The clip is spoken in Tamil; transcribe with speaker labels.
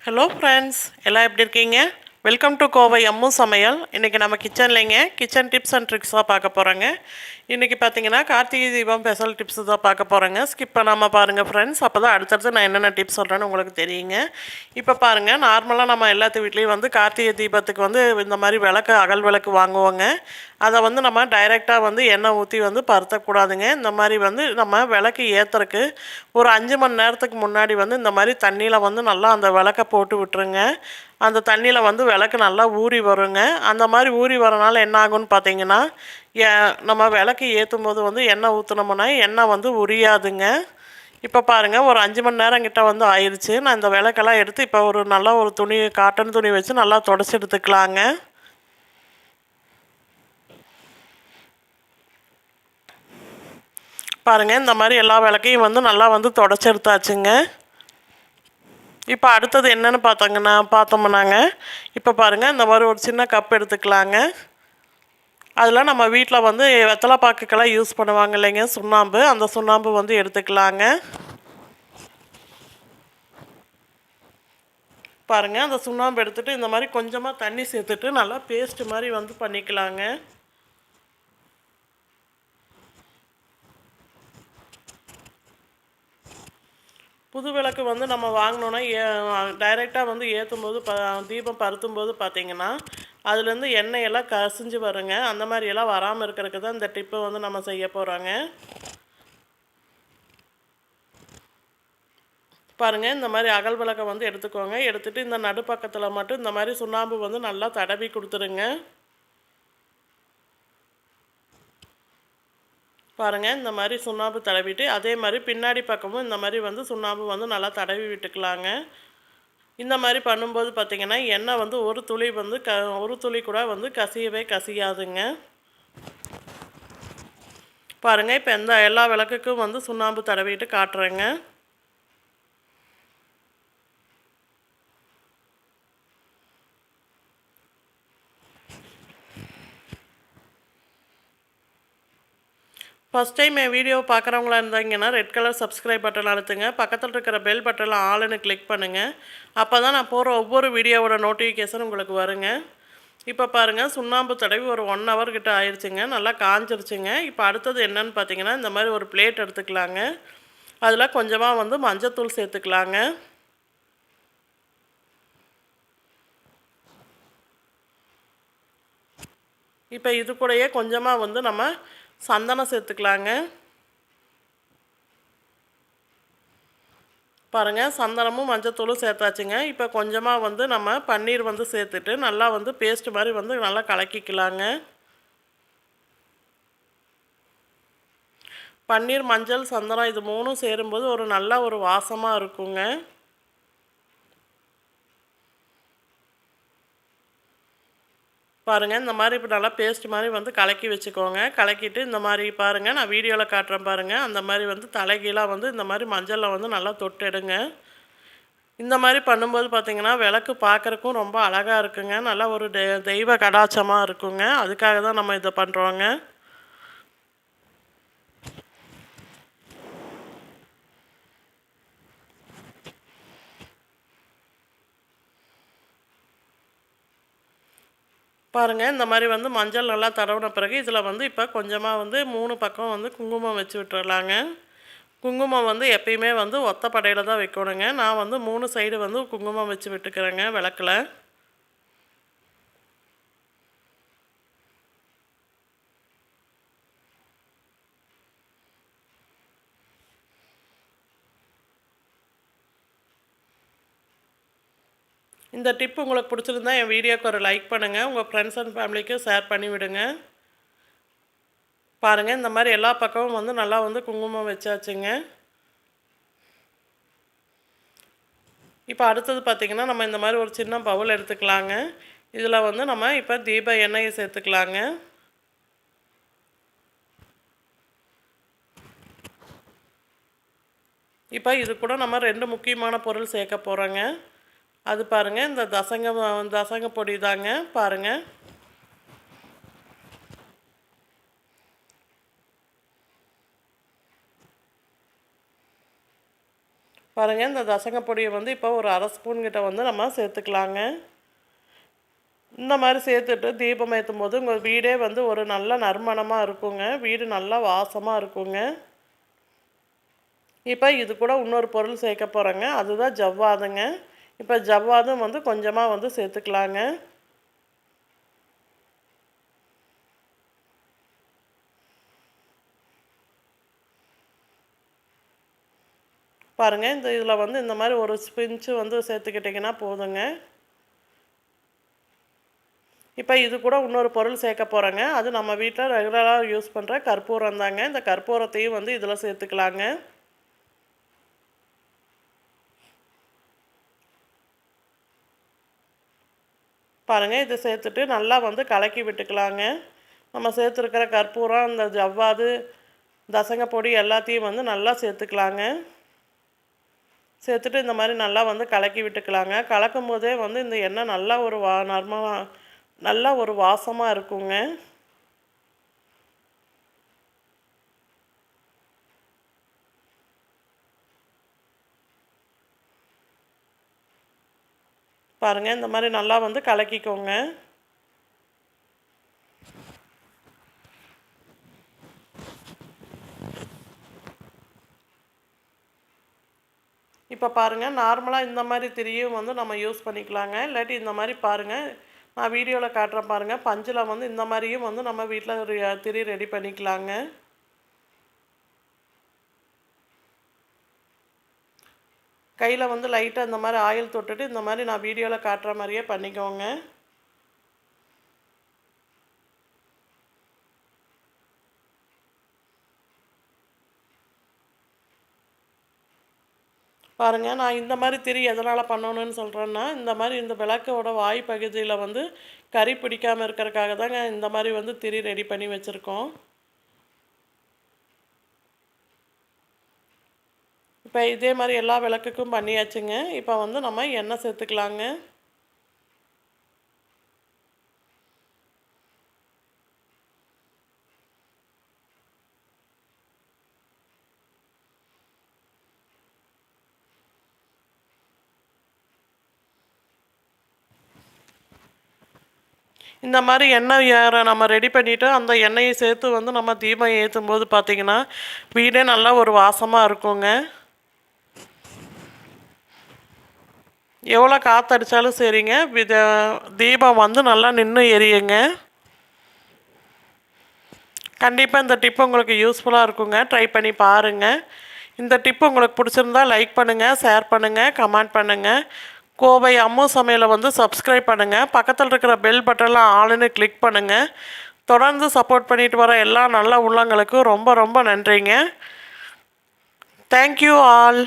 Speaker 1: ஹலோ ஃப்ரெண்ட்ஸ், எல்லாம் எப்படி இருக்கீங்க? வெல்கம் டு கோவை அம்மு சமையல். இன்றைக்கி நம்ம கிச்சன்லேங்க கிச்சன் டிப்ஸ் அண்ட் ட்ரிக்ஸாக பார்க்க போகிறோங்க. இன்றைக்கி பார்த்தீங்கன்னா கார்த்திகை தீபம் ஸ்பெஷல் டிப்ஸ் தான் பார்க்க போகிறோங்க. ஸ்கிப் பண்ணாமல் பாருங்கள் ஃப்ரெண்ட்ஸ், அப்போ தான் அடுத்தடுத்து நான் என்னென்ன டிப்ஸ் சொல்கிறேன்னு உங்களுக்கு தெரியுங்க. இப்போ பாருங்கள், நார்மலாக நம்ம எல்லாத்து வீட்லேயும் வந்து கார்த்திகை தீபத்துக்கு வந்து இந்த மாதிரி விளக்கு, அகல் விளக்கு வாங்குவோங்க. அதை வந்து நம்ம டைரெக்டாக வந்து எண்ணெய் ஊற்றி வந்து பருத்தக்கூடாதுங்க. இந்த மாதிரி வந்து நம்ம விளக்கு ஏற்றுறக்கு ஒரு 5 மணி நேரத்துக்கு முன்னாடி வந்து இந்த மாதிரி தண்ணியில் வந்து நல்லா அந்த விளக்கை போட்டு விட்டுருங்க. அந்த தண்ணியில் வந்து விளக்கு நல்லா ஊறி வருங்க. அந்த மாதிரி ஊறி வரனால என்ன ஆகும்னு பார்த்தீங்கன்னா, நம்ம விளக்கு ஏற்றும் போது வந்து எண்ணெய் ஊற்றுனோம்னா எண்ணெய் வந்து உரியாதுங்க. இப்போ பாருங்கள், ஒரு 5 மணி நேரம் கிட்ட வந்து ஆயிடுச்சு. நான் இந்த விளக்கெல்லாம் எடுத்து இப்போ ஒரு நல்லா ஒரு துணி, காட்டன் துணி வச்சு நல்லா தொடச்சி எடுத்துக்கலாங்க. பாருங்கள், இந்த மாதிரி எல்லா விளக்கையும் வந்து நல்லா வந்து தொடச்சி எடுத்தாச்சுங்க. இப்போ அடுத்தது என்னென்னு பார்த்தோம்னாங்க, இப்போ பாருங்கள், இந்த மாதிரி ஒரு சின்ன கப் எடுத்துக்கலாங்க. அதில் நம்ம வீட்டில் வந்து வெத்தலை பாக்குக்கெல்லாம் யூஸ் பண்ணுவாங்க இல்லைங்க, சுண்ணாம்பு. அந்த சுண்ணாம்பு வந்து எடுத்துக்கலாங்க. பாருங்கள், அந்த சுண்ணாம்பு எடுத்துகிட்டு இந்த மாதிரி கொஞ்சமாக தண்ணி சேர்த்துட்டு நல்லா பேஸ்ட் மாதிரி வந்து பண்ணிக்கலாங்க. புது விளக்கு வந்து நம்ம வாங்கினோன்னா டைரெக்டாக வந்து ஏற்றும் போது தீபம் பருத்தும் போது பார்த்திங்கன்னா அதுலேருந்து எண்ணெயெல்லாம் கசிஞ்சு வருங்க. அந்த மாதிரியெல்லாம் வராமல் இருக்கிறதுக்கு தான் இந்த டிப்பை வந்து நம்ம செய்ய போகிறோங்க. பாருங்கள், இந்த மாதிரி அகல் விளக்கை வந்து எடுத்துக்கோங்க. எடுத்துகிட்டு இந்த நடுப்பக்கத்தில் மட்டும் இந்த மாதிரி சுண்ணாம்பு வந்து நல்லா தடவி கொடுத்துருங்க. பாருங்கள், இந்த மாதிரி சுண்ணாம்பு தடவிட்டு அதே மாதிரி பின்னாடி பக்கமும் இந்த மாதிரி வந்து சுண்ணாம்பு வந்து நல்லா தடவி விட்டுக்கலாங்க. இந்த மாதிரி பண்ணும்போது பார்த்திங்கன்னா எண்ணெய் வந்து ஒரு துளி கூட வந்து கசியவே கசியாதுங்க. பாருங்கள், இப்போ எல்லா விளக்குக்கும் வந்து சுண்ணாம்பு தடவிட்டு காட்டுறேங்க. ஃபஸ்ட் டைம் என் வீடியோ பார்க்குறவங்களா இருந்தாங்கன்னா ரெட் கலர் சப்ஸ்கிரைப் பட்டன் அழுத்துங்க. பக்கத்தில் இருக்கிற பெல் பட்டனில் ஆளுன்னு கிளிக் பண்ணுங்கள். அப்போ தான் நான் போகிற ஒவ்வொரு வீடியோவோட நோட்டிஃபிகேஷன் உங்களுக்கு வருங்க. இப்போ பாருங்கள், சுண்ணாம்பு தடவி ஒரு 1 ஹவர் கிட்ட ஆயிடுச்சுங்க. நல்லா காஞ்சிருச்சுங்க. இப்போ அடுத்தது என்னன்னு பார்த்தீங்கன்னா, இந்த மாதிரி ஒரு பிளேட் எடுத்துக்கலாங்க. அதில் கொஞ்சமாக வந்து மஞ்சத்தூள் சேர்த்துக்கலாங்க. இப்போ இது கூடயே கொஞ்சமாக வந்து நம்ம சந்தனம் சேர்த்துக்கலாங்க. பாருங்கள், சந்தனமும் மஞ்சத்தூளும் சேர்த்தாச்சுங்க. இப்போ கொஞ்சமாக வந்து நம்ம பன்னீர் வந்து சேர்த்துட்டு நல்லா வந்து பேஸ்ட் மாதிரி வந்து நல்லா கலக்கிக்கலாங்க. பன்னீர், மஞ்சள், சந்தனம் இது 3ம் சேரும்போது ஒரு நல்ல ஒரு வாசமாக இருக்குங்க. பாருங்கள், இந்த மாதிரி இப்போ நல்லா பேஸ்ட் மாதிரி வந்து கலக்கி வச்சுக்கோங்க. கலக்கிட்டு இந்த மாதிரி பாருங்கள், நான் வீடியோவில் காட்டுறேன் பாருங்கள். அந்த மாதிரி வந்து தலைகீழாக வந்து இந்த மாதிரி மஞ்சளில் வந்து நல்லா தொட்டெடுங்க. இந்த மாதிரி பண்ணும்போது பார்த்திங்கன்னா விளக்கு பார்க்குறக்கும் ரொம்ப அழகாக இருக்குங்க. நல்லா ஒரு தெய்வ கடாட்சமாக இருக்குங்க. அதுக்காக தான் நம்ம இதை பண்ணுறோங்க. பாருங்கள், இந்த மாதிரி வந்து மஞ்சள் நல்லா தடவின பிறகு இதில் வந்து இப்போ கொஞ்சமாக வந்து 3 பக்கம் வந்து குங்குமம் வச்சு விட்டுறலாங்க. குங்குமம் வந்து எப்பயுமே வந்து ஒத்த படையில் தான் வைக்கணுங்க. நான் வந்து 3 சைடு வந்து குங்குமம் வச்சு விட்டுக்கிறேங்க விளக்கில். இந்த டிப் உங்களுக்கு பிடிச்சிருந்தா என் வீடியோக்கு ஒரு லைக் பண்ணுங்கள். உங்கள் ஃப்ரெண்ட்ஸ் அண்ட் ஃபேமிலிக்கு ஷேர் பண்ணி விடுங்க. பாருங்கள், இந்த மாதிரி எல்லா பக்கமும் வந்து நல்லா வந்து குங்குமம் வச்சாச்சுங்க. இப்போ அடுத்தது பார்த்திங்கன்னா, நம்ம இந்த மாதிரி ஒரு சின்ன பவுல் எடுத்துக்கலாங்க. இதில் வந்து நம்ம இப்போ தீப எண்ணெயை சேர்த்துக்கலாங்க. இப்போ இது கூட நம்ம 2 முக்கியமான பொருள் சேர்க்க போகிறோங்க. அது பாருங்கள், இந்த தசங்க பொடி தாங்க. பாருங்கள், பாருங்கள், இந்த தசங்க பொடியை வந்து இப்போ ஒரு அரை ஸ்பூன் கிட்ட வந்து நம்ம சேர்த்துக்கலாங்க. இந்த மாதிரி சேர்த்துட்டு தீபம் ஏற்றும் போது உங்கள் வீடே வந்து ஒரு நல்ல நறுமணமாக இருக்குங்க. வீடு நல்லா வாசமாக இருக்குங்க. இப்போ இது கூட இன்னொரு பொருள் சேர்க்க போகிறேங்க. அதுதான் ஜவ்வாதுங்க. இப்போ ஜவ்வாதும் வந்து கொஞ்சமாக வந்து சேர்த்துக்கலாங்க. பாருங்கள், இதில் வந்து இந்த மாதிரி ஒரு ஸ்பிஞ்சு வந்து சேர்த்துக்கிட்டிங்கன்னா போதுங்க. இப்போ இது கூட இன்னொரு பொருள் சேர்க்க போகிறேங்க. அது நம்ம வீட்டில் ரெகுலராக யூஸ் பண்ணுற கற்பூரம் தாங்க. இந்த கற்பூரத்தையும் வந்து இதில் சேர்த்துக்கலாங்க. பாருங்கள், இதை சேர்த்துட்டு நல்லா வந்து கலக்கி விட்டுக்கலாங்க. நம்ம சேர்த்துருக்கிற கற்பூரம், இந்த ஜவ்வாது, தசங்க பொடி எல்லாத்தையும் வந்து நல்லா சேர்த்துக்கலாங்க. சேர்த்துட்டு இந்த மாதிரி நல்லா வந்து கலக்கி விட்டுக்கலாங்க. கலக்கும் போதே வந்து இந்த எண்ணெய் நல்லா ஒரு நல்லா ஒரு வாசமாக இருக்குங்க. பாருங்கள், இந்த மாதிரி நல்லா வந்து கலக்கிக்கோங்க. இப்போ பாருங்கள், நார்மலாக இந்த மாதிரி திரியும் வந்து நம்ம யூஸ் பண்ணிக்கலாங்க. இல்லாட்டி இந்த மாதிரி பாருங்கள், நான் வீடியோவில் காட்டுறேன் பாருங்கள், பஞ்சில் வந்து இந்த மாதிரியும் வந்து நம்ம வீட்டில் ஒரு திரி ரெடி பண்ணிக்கலாங்க. கையில் வந்து லைட்டாக இந்த மாதிரி ஆயில் தொட்டுட்டு இந்த மாதிரி நான் வீடியோவில் காட்டுற மாதிரியே பண்ணிக்கோங்க. பாருங்கள், நான் இந்த மாதிரி திரி எதனால் பண்ணணுன்னு சொல்கிறேன்னா, இந்த மாதிரி இந்த விளக்கோட வாய் பகுதியில் வந்து கரி பிடிக்காமல் இருக்கிறதுக்காக தாங்க இந்த மாதிரி வந்து திரி ரெடி பண்ணி வச்சுருக்கோம். இப்போ இதே மாதிரி எல்லா விளக்குக்கும் பண்ணியாச்சுங்க. இப்போ வந்து நம்ம எண்ணெய் சேர்த்துக்கலாங்க. இந்த மாதிரி எண்ணெய் நம்ம ரெடி பண்ணிவிட்டு அந்த எண்ணெயை சேர்த்து வந்து நம்ம தீபம் ஏற்றும் போது பார்த்திங்கன்னா வீடே நல்லா ஒரு வாசமாக இருக்குங்க. எவ்வளோ காற்றடிச்சாலும் சரிங்க, தீபம் வந்து நல்லா நின்று எரியுங்க. கண்டிப்பாக இந்த டிப்பு உங்களுக்கு யூஸ்ஃபுல்லாக இருக்குங்க. ட்ரை பண்ணி பாருங்கள். இந்த டிப்பு உங்களுக்கு பிடிச்சிருந்தா லைக் பண்ணுங்கள், ஷேர் பண்ணுங்கள், கமெண்ட் பண்ணுங்கள். கோவை அம்மு சமையலை வந்து சப்ஸ்கிரைப் பண்ணுங்கள். பக்கத்தில் இருக்கிற பெல் பட்டனில் ஆளுன்னு கிளிக் பண்ணுங்கள். தொடர்ந்து சப்போர்ட் பண்ணிட்டு வர எல்லா நல்ல உள்ளங்களுக்கும் ரொம்ப ரொம்ப நன்றிங்க. Thank you all.